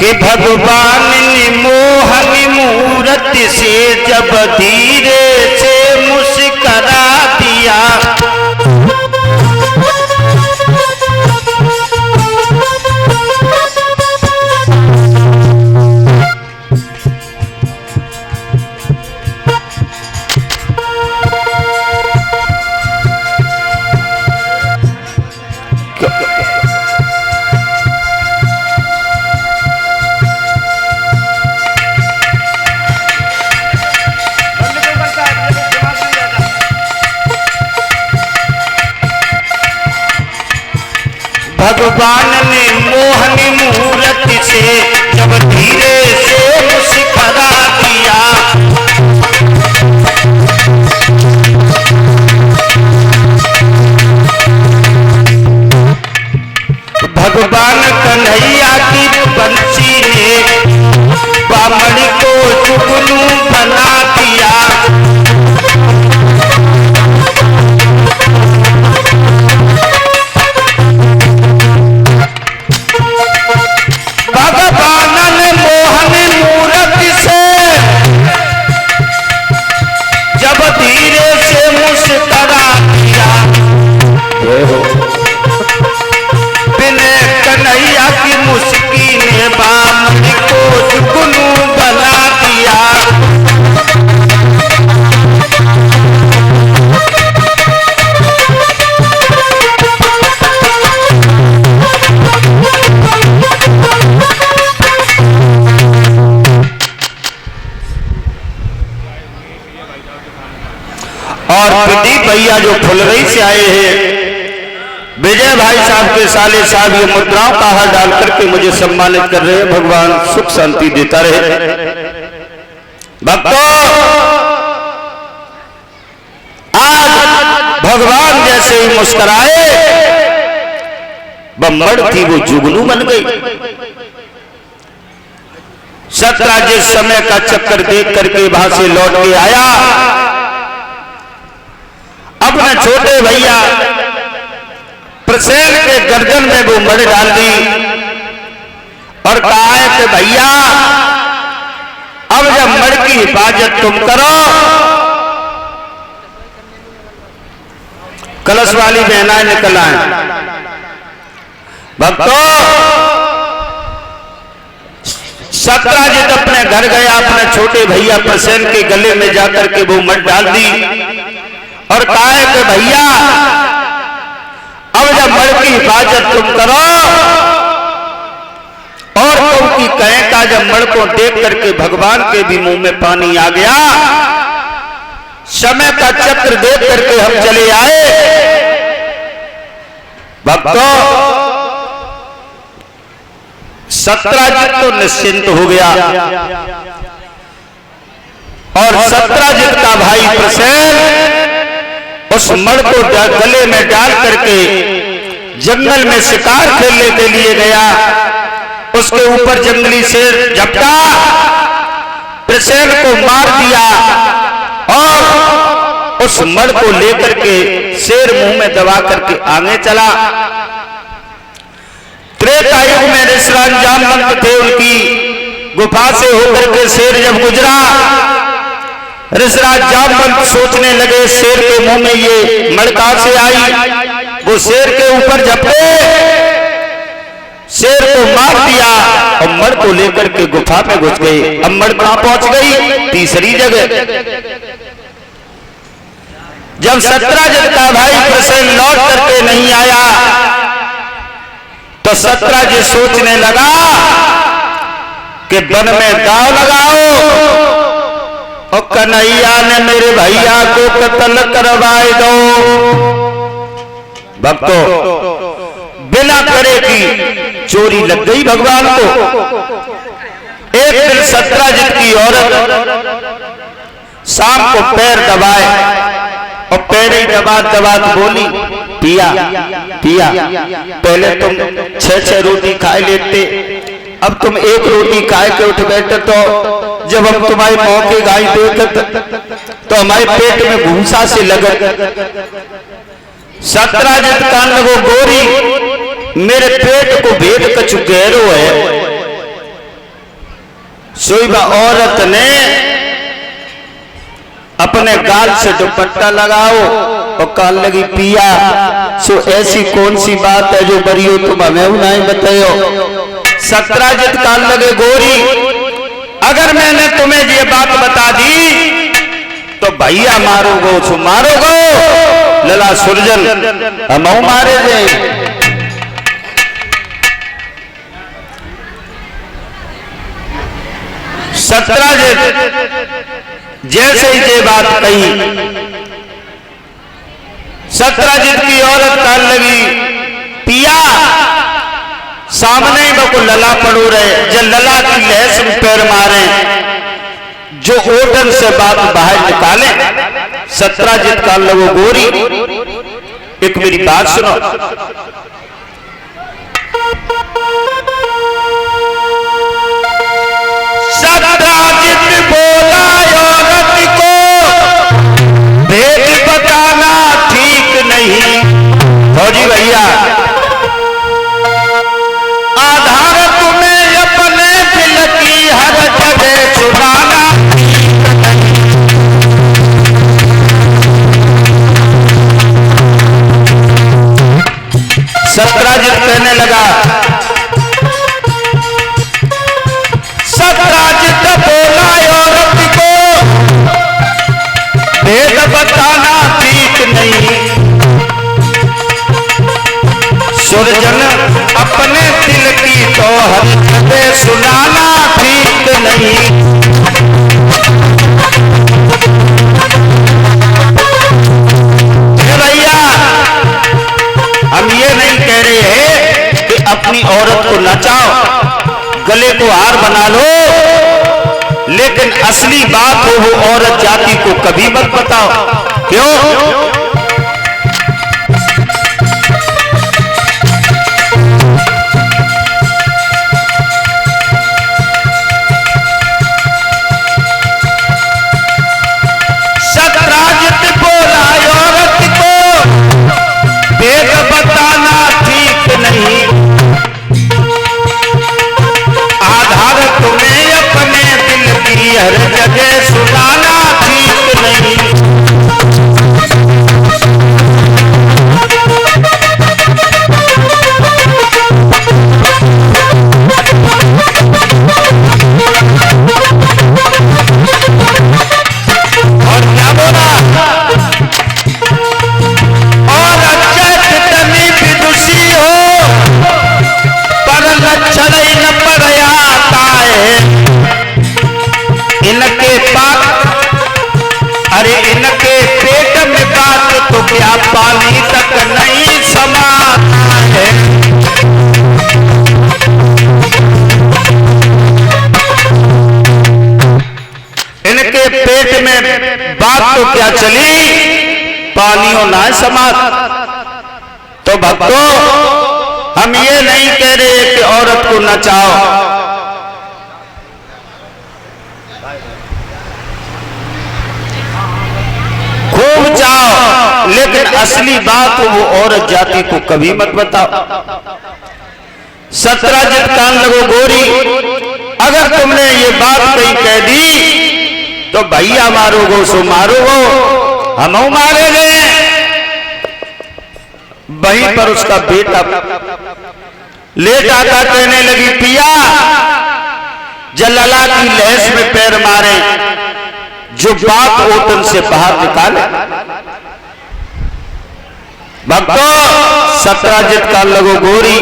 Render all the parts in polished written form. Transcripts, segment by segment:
कि भगवान ने मोहनी मूरत से जब धीरे से मुस्करा दिया, भगवान ने मोहनी मूरत से जब धीरे से मुस्करा दिया, भगवान कन्हैया की बंसी ने बामणी को जुगनू बना दिया, कन्हैया की मुस्की ने बामणी को जुगनू बना दिया। और प्रदीप भैया जो फुलरई से आए हैं, विजय भाई साहब के साले साहब ये मुद्राओं का हार डाल करके मुझे सम्मानित कर रहे हैं। भगवान सुख शांति देता रहे। भक्तों, आज भगवान जैसे ही मुस्कुराए, बम्बड़ थी वो जुगनू बन गई। सतरा जिस समय का चक्कर देख करके वहां से लौट के आया, अपने छोटे भैया प्रसेन के गर्दन में वो मड़ डाल दी और कहा है कि भैया अब जब मड़ की हिफाजत तुम करो, कलश वाली बहनाएं निकल आए। भक्तों, सत्राजित अपने घर गया, अपने छोटे भैया प्रसेन के गले में जाकर के वो मड़ डाल दी और कहा है कि भैया अब जब मड़ की हिफाजत तुम करो, और उनकी कहें का जब मड़ को देख करके भगवान के भी मुंह में पानी आ गया। समय का चक्र देख करके हम चले आए। भक्तों, सत्राजित तो निश्चिंत हो गया और सत्राजित का भाई प्रसेन उस मड़ को गले में डाल करके जंगल में शिकार खेलने के लिए गया। उसके ऊपर जंगली शेर झपटा, प्रसेन को मार दिया और उस मड़ को लेकर के शेर मुंह में दबा करके आगे चला। त्रेता युग में ऋषराज जामवंत थे, उनकी गुफा से होकर के शेर जब गुजरा, ऋषराज जामवंत सोचने लगे शेर के मुंह में ये मड़ कहां से आई। वो शेर के ऊपर झपटे, शेर को मार दिया और मड़ को लेकर के गुफा में घुस गए। अब मड़ कहां पहुंच गई? तीसरी जगह। जब सत्राजित का भाई प्रसेन लौट करके नहीं आया तो सत्राजित सोचने लगा कि वन में दांव लगाओ और कन्हैया ने मेरे भैया को कत्ल करवाए दो। भक्तों, बिना करे की चोरी लग गई भगवान को। एक दिन सत्राजित की औरत शाम को पैर दबाए और पैर ही दबा दबा बोली, पिया पिया, पहले तुम 6-6 रोटी खाए लेते, अब तुम एक रोटी खाए के उठ बैठे। तो जब हम तुम्हारी माँ की गाय देखते तो हमारे पेट में भूसा से लगत। सत्राजित कान लगो गोरी, मेरे पेट को भेद कछु गहरो है, सोई औरत ने अपने गाल से दुपट्टा लगाओ और कान लगी पिया। सो ऐसी कौन सी बात है जो बरियो तुम हमें नहीं बताओ। सत्राजित कान लगे गोरी, अगर मैंने तुम्हें ये बात बता दी तो भैया मारोगो सो मारोगो, लला सुरजन हम मारे दे। सत्राजित जैसे ही ये बात कही, सत्राजित की औरत कान लगी पिया। सामने ही वो लला पड़ो रहे, जब लला की लहस में पैर मारे, जो ओटन से बात बाहर निकाले। सत्राजित कान लगो गोरी, एक मेरी बात सुनो। सत्राजित बोला औरत को भेद बताना ठीक नहीं। फौजी भैया, आधार तुम्हें अपने दिल की हर जगह सुनाना। सत्राजित कहने लगा, सत्राजित बोला औरत को भेद बताना ठीक नहीं। सुरजन अपने दिल की तो हर जगह सुनाना ठीक नहीं। भैया, हम ये नहीं कह रहे हैं कि अपनी औरत को नचाओ, गले को हार बना लो, लेकिन असली बात हो वो औरत जाति को कभी मत बताओ। क्यों? सत्राजित बोला औरत को भेद बताना ठीक नहीं। आधार तुम्हें अपने दिल की हर जगह सुनाना ठीक नहीं। और क्या बोला? और चैतनी विदुषी हो पर लक्षण इन पर आता है। इनके पास, अरे इनके पेट में बात तो क्या पानी तक नहीं समाता है। इनके पेट में बात तो क्या चली, पानियों ना समात। तो भक्तों, हम ये नहीं कह रहे कि औरत को नचाओ, खूब जाओ, लेकिन असली बात वो औरत जाति को कभी मत बताओ। सत्राजित कान लगो गोरी, अगर तुमने ये बात कहीं कह दी तो भैया मारोगो सो मारोगो, हम मारे गए। वहीं पर उसका बेटा लेट आता कहने लगी पिया। जलला की लहस में पैर मारे, जो बात ओटन से बाहर निकाले। भक्तों, सत्राजित कान लगो गोरी,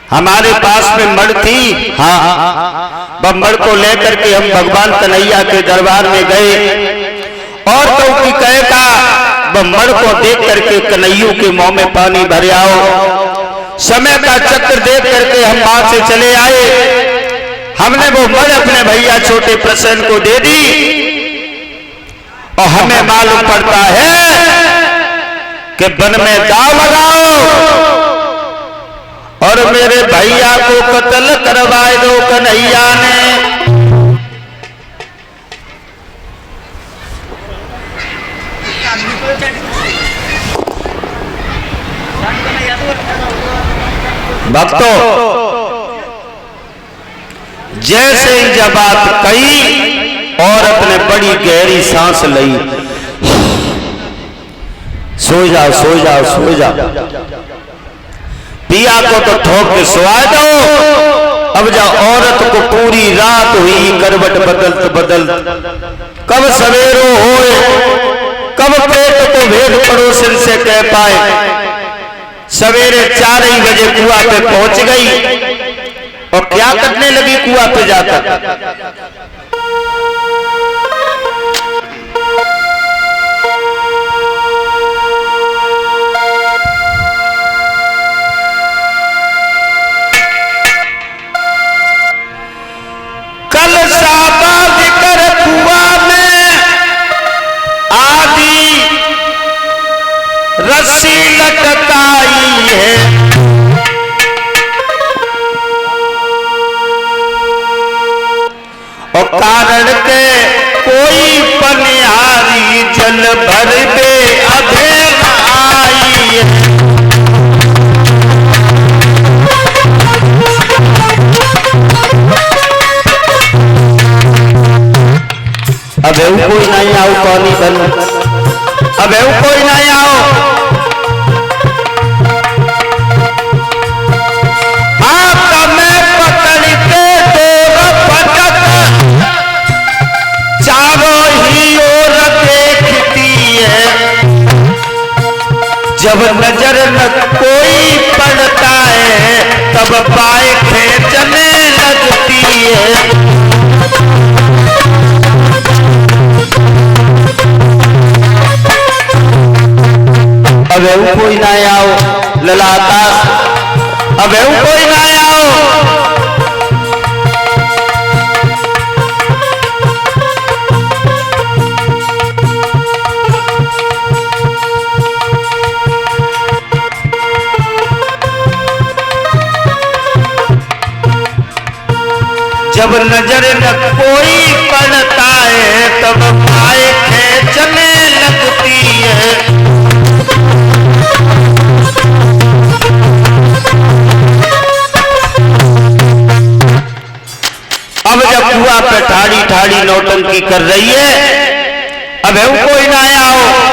हमारे पास में मड़ थी। हाँ, वह मड़ को लेकर के हम भगवान कन्हैया के दरबार में गए और तो की कहे का वह मड़ को देख करके कन्हैया के मुंह में पानी भर आओ। समय का चक्र देख करके हम वहां से चले आए। हमने वो मड़ अपने भैया छोटे प्रसन्न को दे दी और हमें मालूम पड़ता है कि वन में दाव लगाओ और मेरे भैया को कत्ल करवाए दो कन्हैया ने। भक्तों, जैसे ही जब बात कही औरत ने बड़ी गहरी सांस ली। सो जाओ सो जाओ सो जाओ, पिया को तो ठोक के सुआ दो। अब जब औरत को पूरी रात हुई करवट बदलत बदलत, कब सवेरो होए, कब पेट को भेद पड़ोसन से कह पाए। सवेरे 4 ही बजे कुआं पे पहुंच गई और क्या करने लगी कुआं पे जाकर। कल साबाद कर कुआं में आदि रस्सी लटकाई है। और कारण के कोई पनिहारी जल भर दे अधेर आई है। अब कोई नहीं आओ पानी बन, अब कोई नहीं आओ। आपका मैं पकड़ के दो पटक, चारों ही ओर देखती है। जब नजर न कोई पड़ता है तब पाए खींचने लगती है। अब कोई ना आओ ललाता, अब कोई ना आओ। जब नजर न कोई पड़ता है तब पाए खींचने लगती है। अब जब कुआं पे ठाड़ी ठाड़ी नौटंकी कर रही है, अब कोई ना आओ।